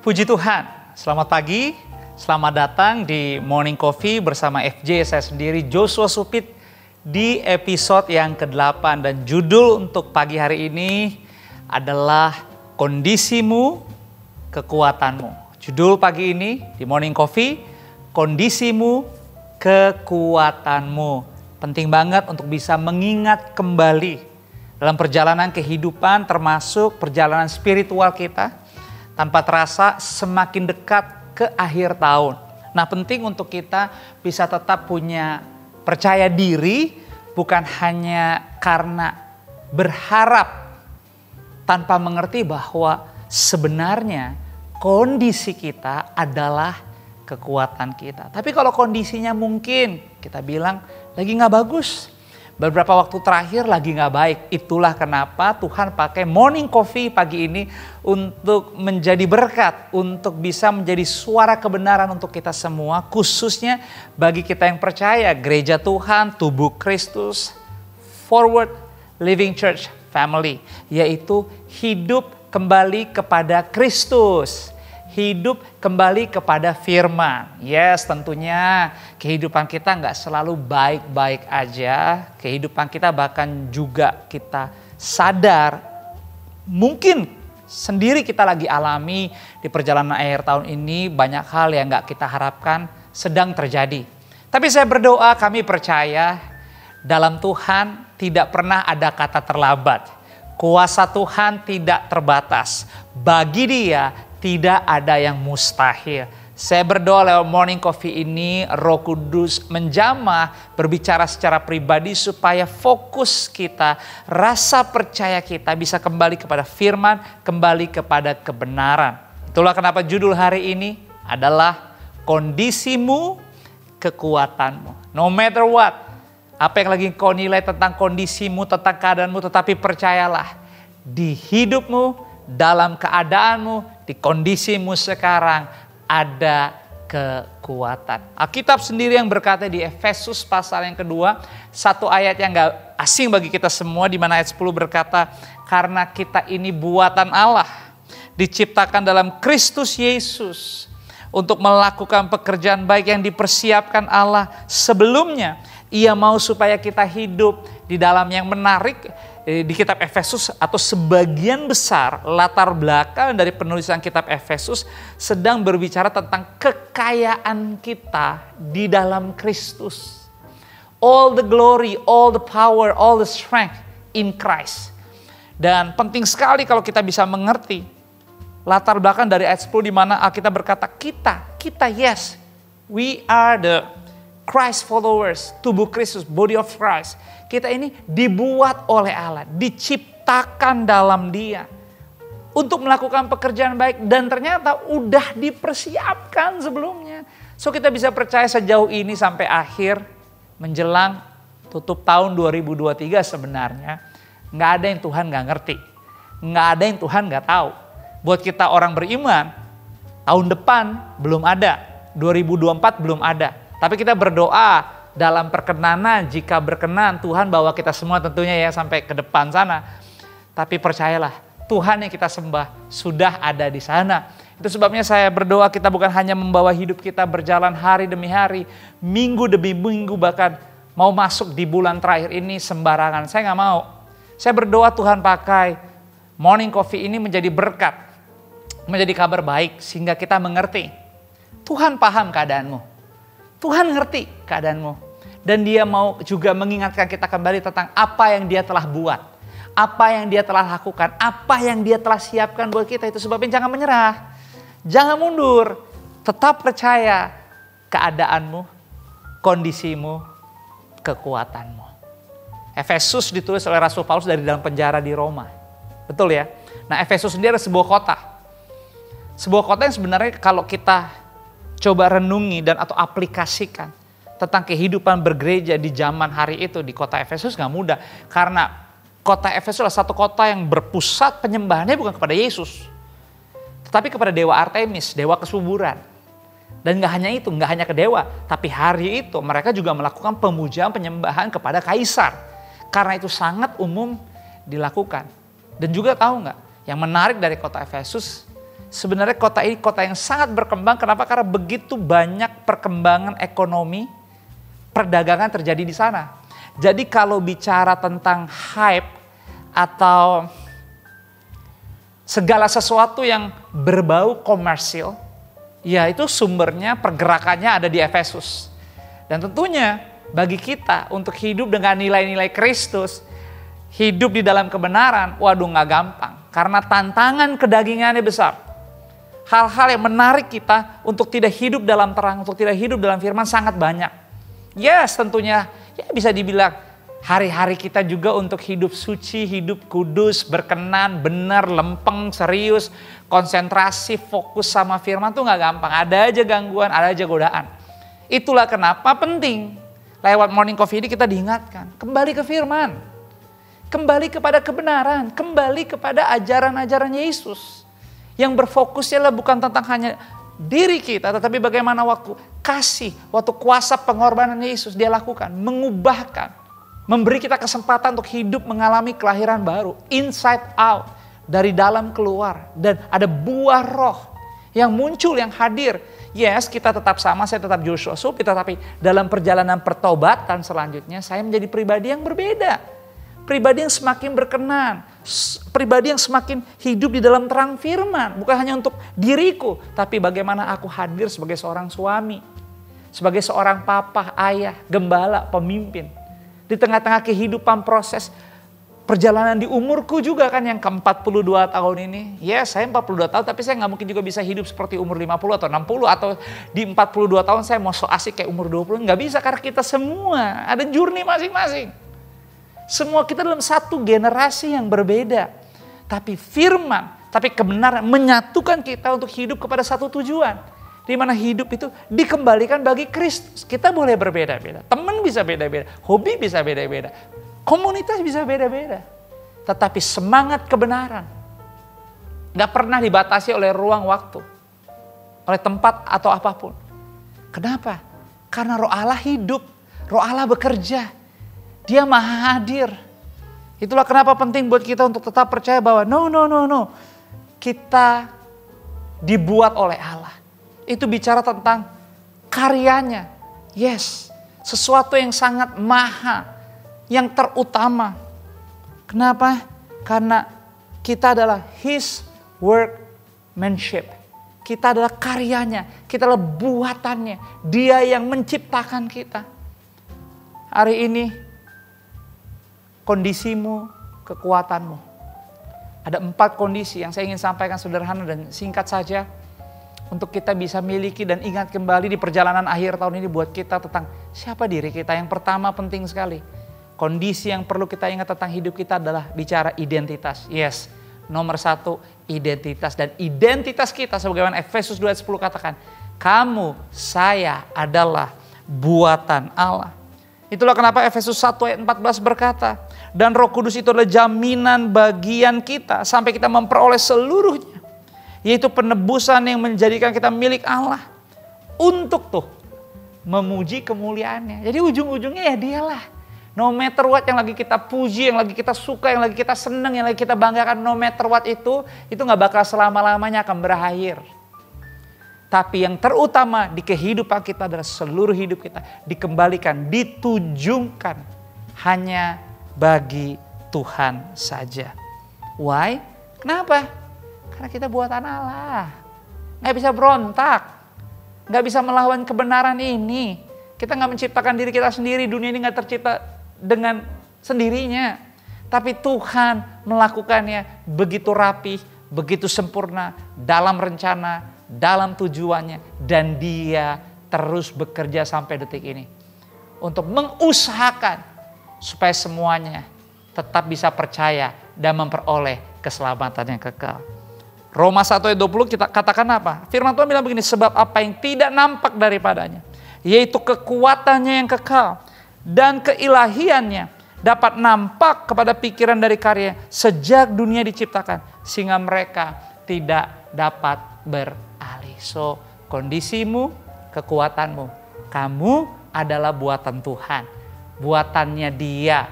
Puji Tuhan, selamat pagi, selamat datang di Morning Coffee bersama FJ, saya sendiri Joshua Supit di episode yang ke-8 dan judul untuk pagi hari ini adalah Kondisimu, Kekuatanmu. Judul pagi ini di Morning Coffee, Kondisimu, Kekuatanmu. Penting banget untuk bisa mengingat kembali dalam perjalanan kehidupan termasuk perjalanan spiritual kita. Tanpa terasa semakin dekat ke akhir tahun. Nah, penting untuk kita bisa tetap punya percaya diri bukan hanya karena berharap tanpa mengerti bahwa sebenarnya kondisi kita adalah kekuatan kita. Tapi kalau kondisinya mungkin kita bilang lagi gak bagus. Beberapa waktu terakhir lagi gak baik. Itulah kenapa Tuhan pakai Morning Coffee pagi ini untuk menjadi berkat. Untuk bisa menjadi suara kebenaran untuk kita semua. Khususnya bagi kita yang percaya gereja Tuhan, tubuh Kristus, Forward Living Church Family. Yaitu hidup kembali kepada Kristus. Hidup kembali kepada firman. Yes, tentunya kehidupan kita nggak selalu baik-baik aja. Kehidupan kita bahkan juga kita sadar mungkin sendiri kita lagi alami di perjalanan akhir tahun ini banyak hal yang nggak kita harapkan sedang terjadi. Tapi saya berdoa, kami percaya dalam Tuhan tidak pernah ada kata terlambat. Kuasa Tuhan tidak terbatas. Bagi Dia tidak ada yang mustahil. Saya berdoa lewat Morning Coffee ini Roh Kudus menjamah, berbicara secara pribadi supaya fokus kita, rasa percaya kita bisa kembali kepada firman, kembali kepada kebenaran. Itulah kenapa judul hari ini adalah Kondisimu, Kekuatanmu. No matter what, apa yang lagi kau nilai tentang kondisimu, tentang keadaanmu, tetapi percayalah di hidupmu, dalam keadaanmu, di kondisimu sekarang ada kekuatan. Alkitab sendiri yang berkata di Efesus pasal yang kedua, satu ayat yang gak asing bagi kita semua, di mana ayat 10 berkata, karena kita ini buatan Allah, diciptakan dalam Kristus Yesus, untuk melakukan pekerjaan baik yang dipersiapkan Allah sebelumnya. Ia mau supaya kita hidup di dalam yang menarik. Di kitab Efesus atau sebagian besar latar belakang dari penulisan kitab Efesus sedang berbicara tentang kekayaan kita di dalam Kristus. All the glory, all the power, all the strength in Christ. Dan penting sekali kalau kita bisa mengerti latar belakang dari ayat 10 di mana Alkitab berkata kita yes, we are the Christ followers, tubuh Kristus, body of Christ. Kita ini dibuat oleh Allah, diciptakan dalam Dia untuk melakukan pekerjaan baik dan ternyata udah dipersiapkan sebelumnya. So kita bisa percaya sejauh ini sampai akhir menjelang tutup tahun 2023 sebenarnya nggak ada yang Tuhan nggak ngerti, nggak ada yang Tuhan nggak tahu. Buat kita orang beriman, tahun depan belum ada, 2024 belum ada. Tapi kita berdoa dalam perkenanan, jika berkenan Tuhan bawa kita semua tentunya ya sampai ke depan sana. Tapi percayalah, Tuhan yang kita sembah sudah ada di sana. Itu sebabnya saya berdoa kita bukan hanya membawa hidup kita berjalan hari demi hari, minggu demi minggu, bahkan mau masuk di bulan terakhir ini sembarangan. Saya gak mau. Saya berdoa Tuhan pakai Morning Coffee ini menjadi berkat, menjadi kabar baik sehingga kita mengerti. Tuhan paham keadaanmu. Tuhan ngerti keadaanmu. Dan Dia mau juga mengingatkan kita kembali tentang apa yang Dia telah buat. Apa yang Dia telah lakukan. Apa yang Dia telah siapkan buat kita. Itu sebabnya jangan menyerah. Jangan mundur. Tetap percaya keadaanmu, kondisimu, kekuatanmu. Efesus ditulis oleh Rasul Paulus dari dalam penjara di Roma. Betul ya? Nah, Efesus sendiri adalah sebuah kota. Sebuah kota yang sebenarnya kalau kita coba renungi dan atau aplikasikan tentang kehidupan bergereja di zaman hari itu di kota Efesus gak mudah. Karena kota Efesus adalah satu kota yang berpusat penyembahannya bukan kepada Yesus. Tetapi kepada dewa Artemis, dewa kesuburan. Dan gak hanya itu, gak hanya ke dewa. Tapi hari itu mereka juga melakukan pemujaan penyembahan kepada kaisar. Karena itu sangat umum dilakukan. Dan juga tahu gak, yang menarik dari kota Efesus, Sebenarnya kota ini kota yang sangat berkembang. Kenapa? Karena begitu banyak perkembangan ekonomi, perdagangan terjadi di sana. Jadi kalau bicara tentang hype atau segala sesuatu yang berbau komersil, ya itu sumbernya, pergerakannya ada di Efesus. Dan tentunya bagi kita untuk hidup dengan nilai-nilai Kristus, hidup di dalam kebenaran, waduh gak gampang. Karena tantangan kedagingannya besar. Hal-hal yang menarik kita untuk tidak hidup dalam terang, untuk tidak hidup dalam firman sangat banyak. Yes, tentunya ya bisa dibilang hari-hari kita juga untuk hidup suci, hidup kudus, berkenan, benar, lempeng, serius, konsentrasi, fokus sama firman tuh gak gampang. Ada aja gangguan, ada aja godaan. Itulah kenapa penting lewat Morning Coffee ini kita diingatkan. Kembali ke firman. Kembali kepada kebenaran. Kembali kepada ajaran-ajaran Yesus. Yang berfokusnya lah bukan tentang hanya diri kita, tetapi bagaimana waktu kasih, waktu kuasa pengorbanan Yesus dia lakukan, mengubahkan, memberi kita kesempatan untuk hidup mengalami kelahiran baru, inside out, dari dalam keluar, dan ada buah roh yang muncul, yang hadir. Yes, kita tetap sama, saya tetap Joshua Supi, tetapi dalam perjalanan pertobatan selanjutnya saya menjadi pribadi yang berbeda. Pribadi yang semakin berkenan, pribadi yang semakin hidup di dalam terang firman. Bukan hanya untuk diriku, tapi bagaimana aku hadir sebagai seorang suami, sebagai seorang papa, ayah, gembala, pemimpin. Di tengah-tengah kehidupan proses perjalanan di umurku juga kan yang ke-42 tahun ini. Ya saya 42 tahun tapi saya gak mungkin juga bisa hidup seperti umur 50 atau 60 atau di 42 tahun saya mau so asik kayak umur 20. Gak bisa karena kita semua ada journey masing-masing. Semua kita dalam satu generasi yang berbeda. Tapi firman, tapi kebenaran menyatukan kita untuk hidup kepada satu tujuan. Di mana hidup itu dikembalikan bagi Kristus. Kita boleh berbeda-beda. Teman bisa beda-beda. Hobi bisa beda-beda. Komunitas bisa beda-beda. Tetapi semangat kebenaran gak pernah dibatasi oleh ruang waktu. Oleh tempat atau apapun. Kenapa? Karena Roh Allah hidup. Roh Allah bekerja. Dia maha hadir. Itulah kenapa penting buat kita untuk tetap percaya bahwa no. Kita dibuat oleh Allah. Itu bicara tentang karyanya. Yes, sesuatu yang sangat maha, yang terutama. Kenapa? Karena kita adalah His workmanship. Kita adalah karyanya, kita adalah buatannya. Dia yang menciptakan kita. Hari ini kondisimu, kekuatanmu. Ada 4 kondisi yang saya ingin sampaikan sederhana dan singkat saja. Untuk kita bisa miliki dan ingat kembali di perjalanan akhir tahun ini buat kita tentang siapa diri kita. Yang pertama penting sekali. Kondisi yang perlu kita ingat tentang hidup kita adalah bicara identitas. Yes, nomor 1 identitas. Dan identitas kita sebagaimana Efesus 2:10 katakan. Kamu, saya adalah buatan Allah. Itulah kenapa Efesus 1:14 berkata, dan Roh Kudus itu adalah jaminan bagian kita sampai kita memperoleh seluruhnya. Yaitu penebusan yang menjadikan kita milik Allah. Untuk memuji kemuliaannya. Jadi ujung-ujungnya ya dialah. No matter what yang lagi kita puji, yang lagi kita suka, yang lagi kita senang, yang lagi kita banggakan. No matter what itu gak bakal selama-lamanya akan berakhir. Tapi yang terutama di kehidupan kita adalah seluruh hidup kita dikembalikan, ditujukan hanya bagi Tuhan saja. Why? Kenapa? Karena kita buatan Allah. Gak bisa berontak. Gak bisa melawan kebenaran ini. Kita gak menciptakan diri kita sendiri. Dunia ini gak tercipta dengan sendirinya. Tapi Tuhan melakukannya begitu rapi, begitu sempurna, dalam rencana, dalam tujuannya, dan Dia terus bekerja sampai detik ini untuk mengusahakan supaya semuanya tetap bisa percaya dan memperoleh keselamatan yang kekal. Roma 1:20 kita katakan apa? Firman Tuhan bilang begini, sebab apa yang tidak nampak daripadanya, yaitu kekuatannya yang kekal dan keilahiannya dapat nampak kepada pikiran dari karya sejak dunia diciptakan, sehingga mereka tidak dapat beralih. So, kondisimu, kekuatanmu, kamu adalah buatan Tuhan, buatannya Dia,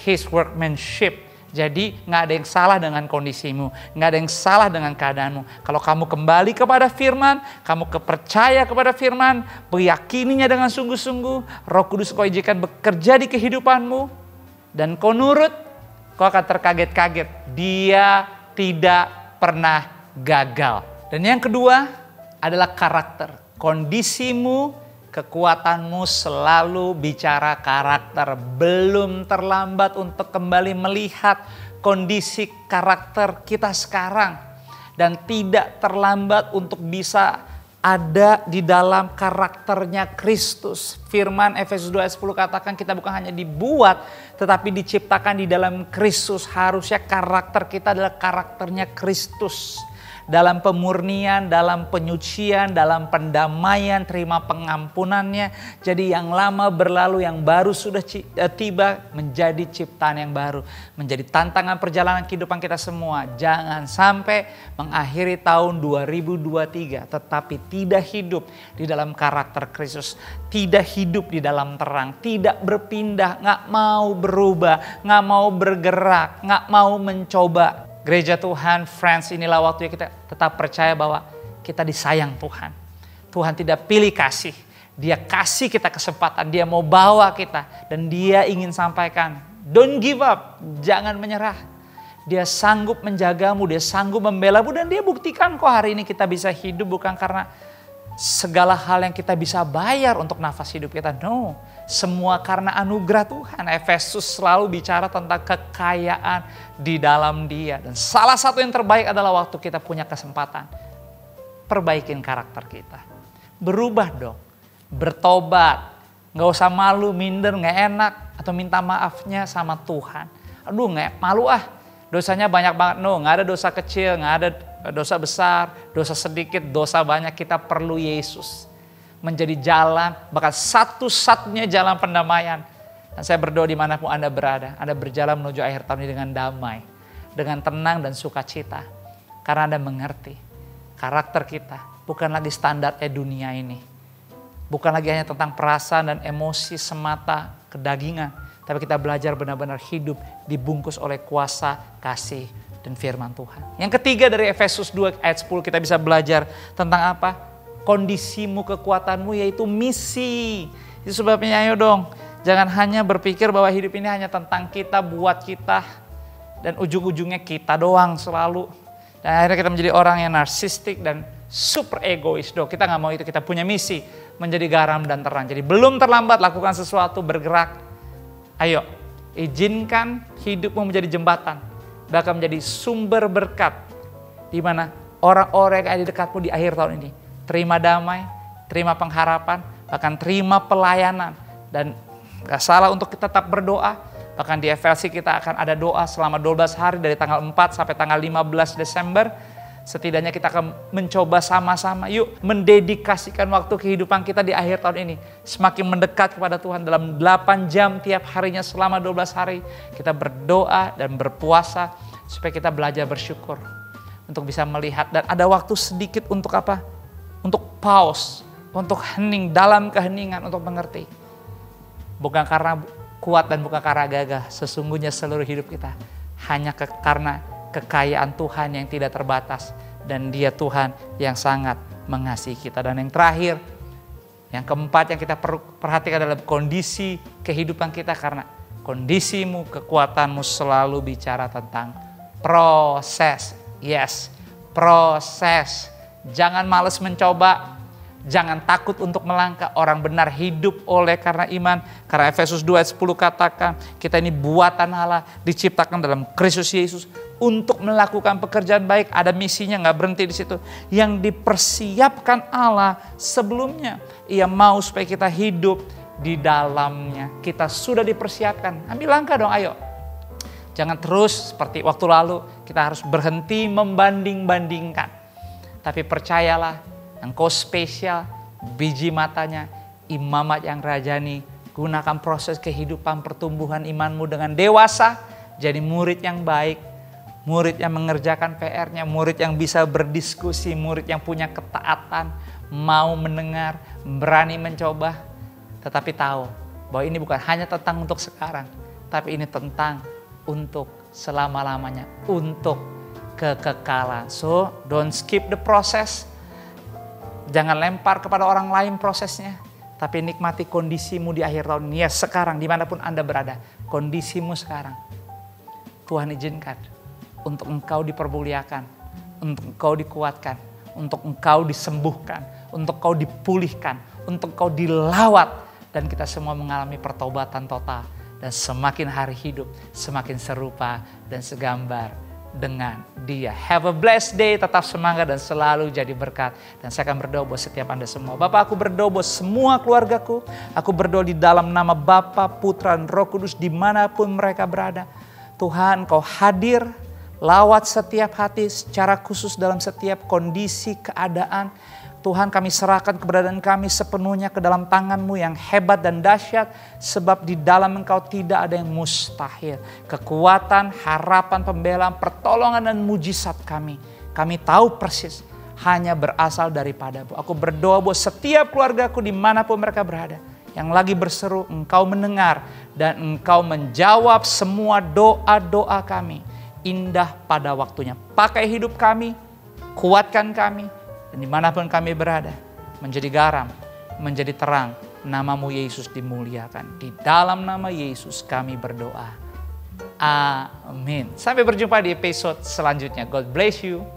His workmanship. Jadi nggak ada yang salah dengan kondisimu, nggak ada yang salah dengan keadaanmu. Kalau kamu kembali kepada firman, kamu percaya kepada firman, meyakininya dengan sungguh-sungguh, Roh Kudus kau izinkan bekerja di kehidupanmu, dan kau nurut, kau akan terkaget-kaget. Dia tidak pernah gagal. Dan yang kedua adalah karakter. Kondisimu, kekuatanmu selalu bicara karakter. Belum terlambat untuk kembali melihat kondisi karakter kita sekarang. Dan tidak terlambat untuk bisa ada di dalam karakternya Kristus. Firman Efesus 2 ayat 10 katakan kita bukan hanya dibuat tetapi diciptakan di dalam Kristus. Harusnya karakter kita adalah karakternya Kristus. Dalam pemurnian, dalam penyucian, dalam pendamaian, terima pengampunannya. Jadi yang lama berlalu, yang baru sudah tiba, menjadi ciptaan yang baru. Menjadi tantangan perjalanan kehidupan kita semua. Jangan sampai mengakhiri tahun 2023 tetapi tidak hidup di dalam karakter Kristus. Tidak hidup di dalam terang, tidak berpindah, gak mau berubah, gak mau bergerak, gak mau mencoba. Gereja Tuhan, friends, inilah waktunya kita tetap percaya bahwa kita disayang Tuhan. Tuhan tidak pilih kasih, Dia kasih kita kesempatan, Dia mau bawa kita. Dan Dia ingin sampaikan, don't give up, jangan menyerah. Dia sanggup menjagamu, Dia sanggup membelamu, dan Dia buktikan kok hari ini kita bisa hidup bukan karena segala hal yang kita bisa bayar untuk nafas hidup kita. No, semua karena anugerah Tuhan. Efesus selalu bicara tentang kekayaan di dalam Dia. Dan salah satu yang terbaik adalah waktu kita punya kesempatan. Perbaikin karakter kita. Berubah dong. Bertobat. Gak usah malu, minder, gak enak. Atau minta maafnya sama Tuhan. Aduh gak malu dosanya banyak banget. No, gak ada dosa kecil, gak ada dosa besar, dosa sedikit, dosa banyak. Kita perlu Yesus menjadi jalan, bahkan satu-satunya jalan pendamaian. Dan saya berdoa dimanapun Anda berada, Anda berjalan menuju akhir tahun ini dengan damai, dengan tenang dan sukacita. Karena Anda mengerti, karakter kita bukan lagi standarnya dunia ini. Bukan lagi hanya tentang perasaan dan emosi semata kedagingan. Tapi kita belajar benar-benar hidup dibungkus oleh kuasa, kasih, dan firman Tuhan. Yang ketiga dari Efesus 2 ayat 10 kita bisa belajar tentang apa? Kondisimu, kekuatanmu, yaitu misi. Itu sebabnya ayo dong, jangan hanya berpikir bahwa hidup ini hanya tentang kita, buat kita, dan ujung-ujungnya kita doang selalu. Dan akhirnya kita menjadi orang yang narsistik dan super egois. Kita gak mau itu, kita punya misi menjadi garam dan terang. Jadi belum terlambat lakukan sesuatu, bergerak. Ayo, izinkan hidupmu menjadi jembatan. Bahkan menjadi sumber berkat. Di mana orang-orang yang ada di dekatmu di akhir tahun ini. Terima damai, terima pengharapan, bahkan terima pelayanan. Dan gak salah untuk kita tetap berdoa. Bahkan di FLC kita akan ada doa selama 12 hari dari tanggal 4 sampai tanggal 15 Desember. Setidaknya kita akan mencoba sama-sama, yuk mendedikasikan waktu kehidupan kita di akhir tahun ini. Semakin mendekat kepada Tuhan dalam 8 jam tiap harinya selama 12 hari. Kita berdoa dan berpuasa supaya kita belajar bersyukur. Untuk bisa melihat dan ada waktu sedikit untuk apa? Untuk pause, untuk hening dalam keheningan, untuk mengerti. Bukan karena kuat dan bukan karena gagah, sesungguhnya seluruh hidup kita hanya karena kekayaan Tuhan yang tidak terbatas. Dan Dia Tuhan yang sangat mengasihi kita. Dan yang terakhir, yang keempat yang kita perhatikan adalah kondisi kehidupan kita. Karena kondisimu, kekuatanmu selalu bicara tentang proses. Yes, proses. Jangan malas mencoba. Jangan takut untuk melangkah. Orang benar hidup oleh karena iman. Karena Efesus 2 ayat 10 katakan, kita ini buatan Allah, diciptakan dalam Kristus Yesus untuk melakukan pekerjaan baik. Ada misinya, gak berhenti di situ. Yang dipersiapkan Allah sebelumnya. Ia mau supaya kita hidup di dalamnya. Kita sudah dipersiapkan. Ambil langkah dong, ayo. Jangan terus seperti waktu lalu, kita harus berhenti membanding-bandingkan. Tapi percayalah, engkau spesial, biji matanya, imamat yang rajani. Gunakan proses kehidupan pertumbuhan imanmu dengan dewasa. Jadi murid yang baik, murid yang mengerjakan PR-nya, murid yang bisa berdiskusi, murid yang punya ketaatan, mau mendengar, berani mencoba. Tetapi tahu bahwa ini bukan hanya tentang untuk sekarang, tapi ini tentang untuk selama-lamanya untuk kekekalan. So, don't skip the process. Jangan lempar kepada orang lain prosesnya. Tapi nikmati kondisimu di akhir tahun. Yes, sekarang dimanapun Anda berada. Kondisimu sekarang. Tuhan izinkan untuk engkau dipermuliakan. Untuk engkau dikuatkan. Untuk engkau disembuhkan. Untuk engkau dipulihkan. Untuk engkau dilawat. Dan kita semua mengalami pertobatan total. Dan semakin hari hidup, semakin serupa dan segambar dengan Dia. Have a blessed day, tetap semangat dan selalu jadi berkat. Dan saya akan berdoa buat setiap Anda semua. Bapak, aku berdoa buat semua keluargaku. Aku berdoa di dalam nama Bapa, Putra, dan Roh Kudus dimanapun mereka berada. Tuhan, Kau hadir, lawat setiap hati secara khusus dalam setiap kondisi, keadaan. Tuhan, kami serahkan keberadaan kami sepenuhnya ke dalam tangan-Mu yang hebat dan dahsyat. Sebab di dalam Engkau tidak ada yang mustahil. Kekuatan, harapan, pembelaan, pertolongan dan mujizat kami tahu persis hanya berasal daripada-Mu. Aku berdoa buat setiap keluargaku dimanapun mereka berada. Yang lagi berseru, Engkau mendengar dan Engkau menjawab semua doa-doa kami. Indah pada waktunya. Pakai hidup kami, kuatkan kami. Dan dimanapun kami berada, menjadi garam, menjadi terang, nama-Mu Yesus dimuliakan. Di dalam nama Yesus kami berdoa. Amin. Sampai berjumpa di episode selanjutnya. God bless you.